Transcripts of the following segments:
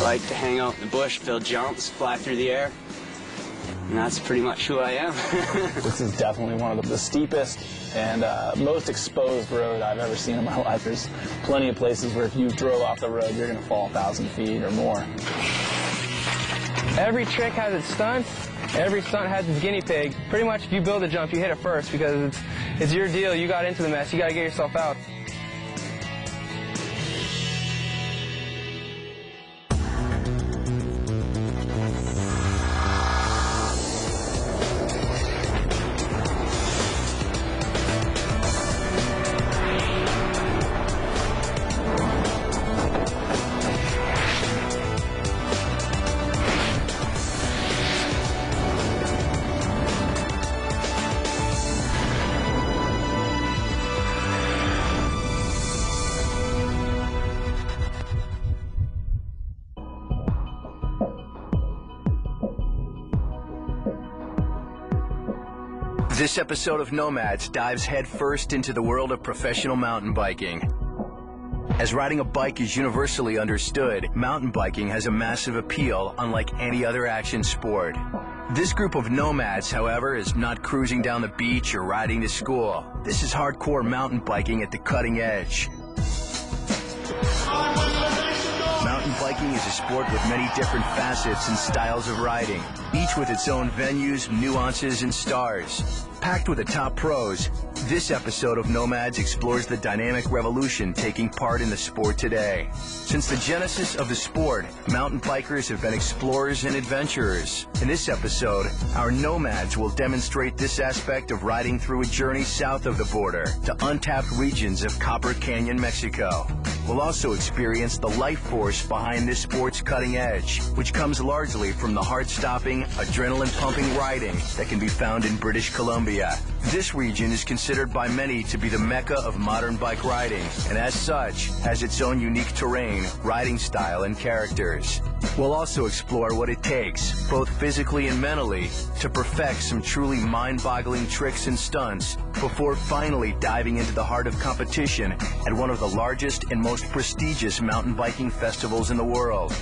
bike to hang out in the bush, build jumps, fly through the air. And that's pretty much who I am. This is definitely one of the steepest and most exposed road I've ever seen in my life. There's plenty of places where if you drove off the road, you're going to fall 1,000 feet or more. Every trick has its stunts. Every stunt has its guinea pig. Pretty much if you build a jump, you hit it first because it's your deal. You got into the mess. You got to get yourself out. This episode of Nomads dives headfirst into the world of professional mountain biking. As riding a bike is universally understood, mountain biking has a massive appeal unlike any other action sport. This group of nomads, however, is not cruising down the beach or riding to school. This is hardcore mountain biking at the cutting edge. Mountain biking is a sport with many different facets and styles of riding, each with its own venues, nuances, and stars. Packed with the top pros, this episode of Nomads explores the dynamic revolution taking part in the sport today. Since the genesis of the sport, mountain bikers have been explorers and adventurers. In this episode, our Nomads will demonstrate this aspect of riding through a journey south of the border to untapped regions of Copper Canyon, Mexico. We'll also experience the life force behind this sport's cutting edge, which comes largely from the heart-stopping, adrenaline-pumping riding that can be found in British Columbia. This region is considered by many to be the mecca of modern bike riding, and as such, has its own unique terrain, riding style, and characters. We'll also explore what it takes, both physically and mentally, to perfect some truly mind-boggling tricks and stunts before finally diving into the heart of competition at one of the largest and most prestigious mountain biking festivals in the world.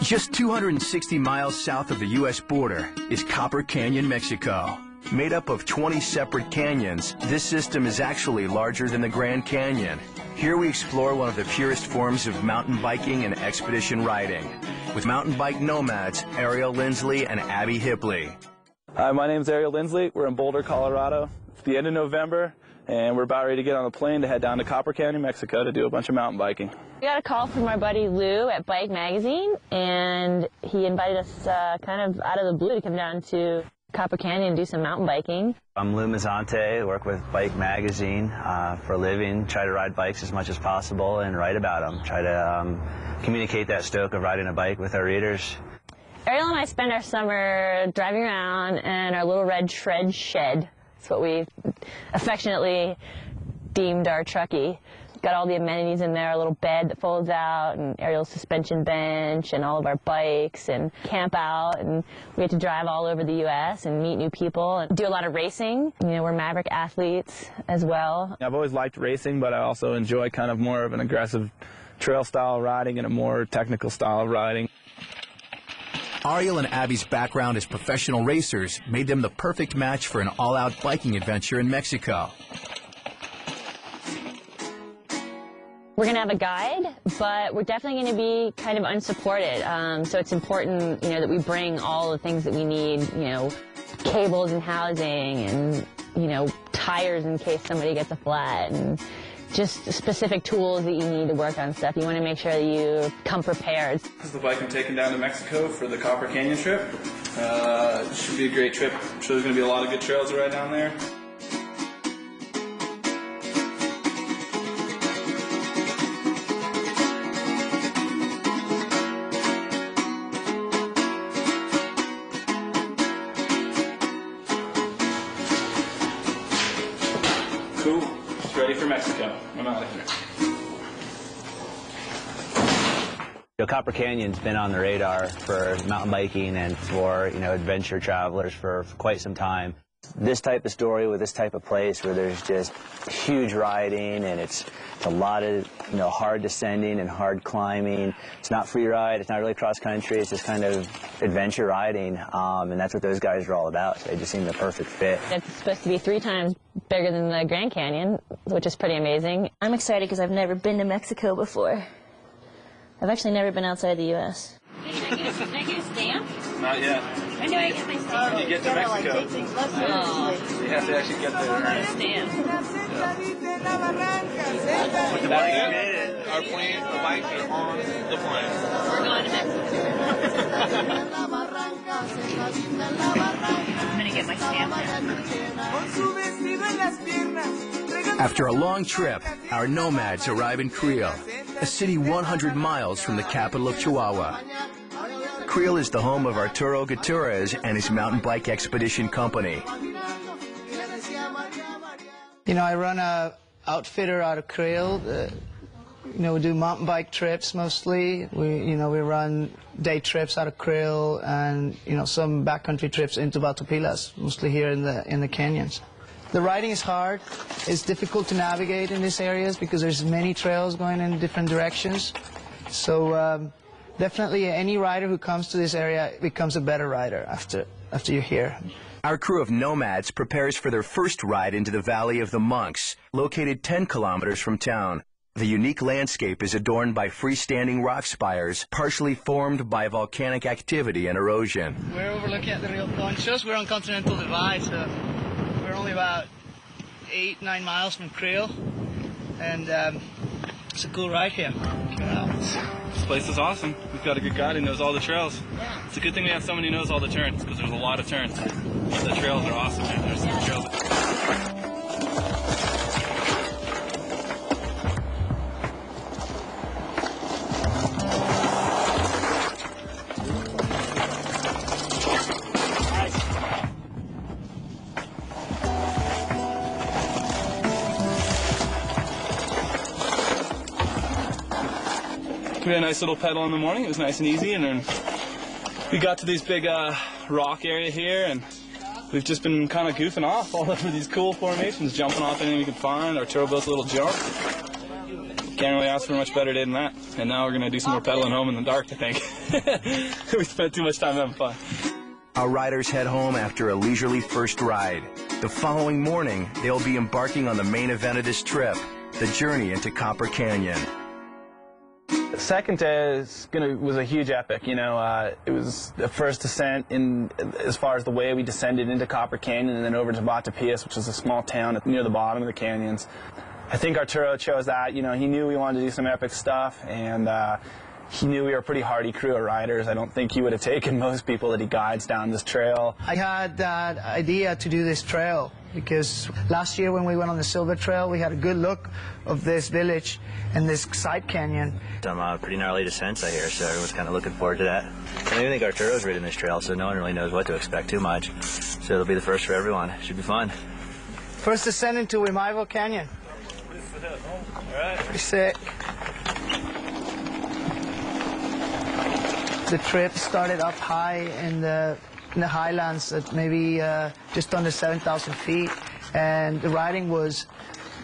Just 260 miles south of the U.S. border is Copper Canyon, Mexico. Made up of 20 separate canyons, this system is actually larger than the Grand Canyon. Here we explore one of the purest forms of mountain biking and expedition riding, with mountain bike nomads Ariel Lindsley and Abby Hipley. Hi, my name's Ariel Lindsley. We're in Boulder, Colorado. It's the end of November, and we're about ready to get on a plane to head down to Copper Canyon, Mexico to do a bunch of mountain biking. We got a call from our buddy Lou at Bike Magazine, and he invited us kind of out of the blue to come down to Copper Canyon and do some mountain biking. I'm Lou Mazzante, work with Bike Magazine for a living, try to ride bikes as much as possible and write about them, try to communicate that stoke of riding a bike with our readers. Ariel and I spend our summer driving around in our little red shred shed. That's what we affectionately deemed our truckie. Got all the amenities in there, a little bed that folds out, and Ariel's suspension bench, and all of our bikes, and camp out, and we get to drive all over the U.S. and meet new people, and do a lot of racing. You know, we're Maverick athletes as well. I've always liked racing, but I also enjoy kind of more of an aggressive trail style riding and a more technical style of riding. Ariel and Abby's background as professional racers made them the perfect match for an all-out biking adventure in Mexico. We're going to have a guide, but we're definitely going to be kind of unsupported. So it's important, you know, that we bring all the things that we need, you know, cables and housing and, you know, tires in case somebody gets a flat and just specific tools that you need to work on stuff. You want to make sure that you come prepared. This is the bike I'm taking down to Mexico for the Copper Canyon trip. It should be a great trip. I'm sure there's going to be a lot of good trails to ride down there. Cool. Ready for Mexico. I'm out of here. Copper Canyon's been on the radar for mountain biking and for, you know, adventure travelers for quite some time. This type of story with this type of place where there's just huge riding and it's a lot of hard descending and hard climbing. It's not free ride, it's not really cross country, it's just kind of adventure riding, and that's what those guys are all about. So they just seem the perfect fit. It's supposed to be 3 times bigger than the Grand Canyon, which is pretty amazing. I'm excited because I've never been to Mexico before. I've actually never been outside the U.S. Can I get a stamp? Not yet. When do I get my stamp? When you get to Mexico, you have to actually get there. Stamp. With the bike, our plane, the bike is on the plane. We're going to Mexico. I'm going to get my stamp now. After a long trip, our nomads arrive in Creel, a city 100 miles from the capital of Chihuahua. Creel is the home of Arturo Gutierrez and his mountain bike expedition company. I run a outfitter out of Creel. We do mountain bike trips mostly. We run day trips out of Creel and some backcountry trips into Batopilas, mostly here in the canyons. The riding is hard. It's difficult to navigate in these areas because there's many trails going in different directions. So definitely any rider who comes to this area becomes a better rider after you're here. Our crew of nomads prepares for their first ride into the Valley of the Monks, located 10 kilometers from town. The unique landscape is adorned by freestanding rock spires, partially formed by volcanic activity and erosion. We're overlooking at the Rio Conchos. We're on Continental Divide, so we're only about 8-9 miles from Creel, and it's a cool ride here. This place is awesome. We've got a good guide who knows all the trails. It's a good thing we have someone who knows all the turns, because there's a lot of turns. But the trails are awesome, man. There's some trails. We had a nice little pedal in the morning. It was nice and easy, and then we got to these big rock area here, and we've just been kind of goofing off all over these cool formations, jumping off anything we could find. Our turbo built a little jump. Can't really ask for a much better day than that. And now we're going to do some more pedaling home in the dark, I think. We spent too much time having fun. Our riders head home after a leisurely first ride. The following morning, they'll be embarking on the main event of this trip, the journey into Copper Canyon. The second day was a huge epic. It was the first descent as far as the way we descended into Copper Canyon and then over to Batopilas, which is a small town near the bottom of the canyons. I think Arturo chose that. He knew we wanted to do some epic stuff, and he knew we were a pretty hardy crew of riders. I don't think he would have taken most people that he guides down this trail. I had that idea to do this trail because last year when we went on the Silver Trail, we had a good look of this village and this side canyon. Some pretty gnarly descents, I hear, so everyone's kind of looking forward to that. I don't even think Arturo's ridden this trail, so no one really knows what to expect too much. So it'll be the first for everyone. Should be fun. First descent into Wimaivo Canyon. All right. Pretty sick. The trip started up high in the highlands at maybe just under 7,000 feet, and the riding was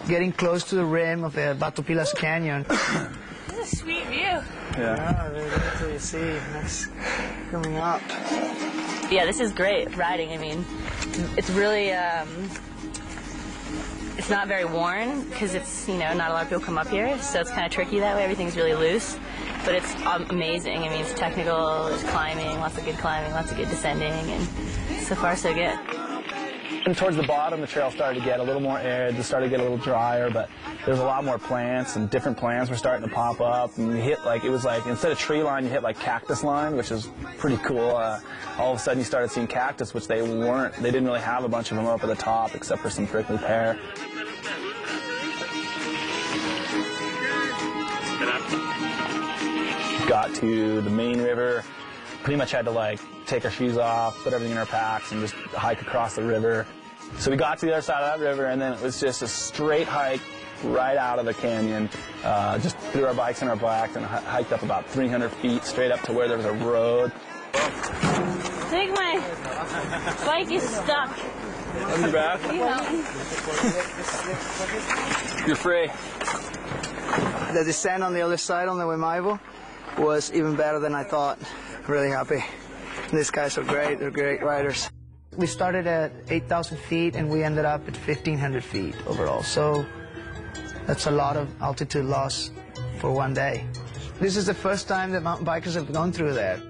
getting close to the rim of the Batopilas Canyon. This is a sweet view. Yeah, really good until you see that's coming up. Yeah, this is great riding. I mean, it's really, it's not very worn because it's, not a lot of people come up here, so it's kind of tricky that way. Everything's really loose. But it's amazing. I mean, it's technical, there's climbing, lots of good descending, and so far so good. And towards the bottom, the trail started to get a little more arid, it started to get a little drier, but there's a lot more plants, and different plants were starting to pop up, and you hit it was like, instead of tree line, you hit like cactus line, which is pretty cool. All of a sudden you started seeing cactus, which they didn't really have a bunch of them up at the top, except for some prickly pear. Got to the main river, pretty much had to take our shoes off, put everything in our packs, and just hike across the river. So we got to the other side of that river, and then it was just a straight hike right out of the canyon. Just threw our bikes in our backs and hiked up about 300 feet straight up to where there was a road. I think my bike is stuck. I'll be back. You're free. The descent on the other side on the Wimaivo was even better than I thought. Really happy. These guys are great. They're great riders. We started at 8,000 feet and we ended up at 1,500 feet overall. So that's a lot of altitude loss for one day. This is the first time that mountain bikers have gone through there.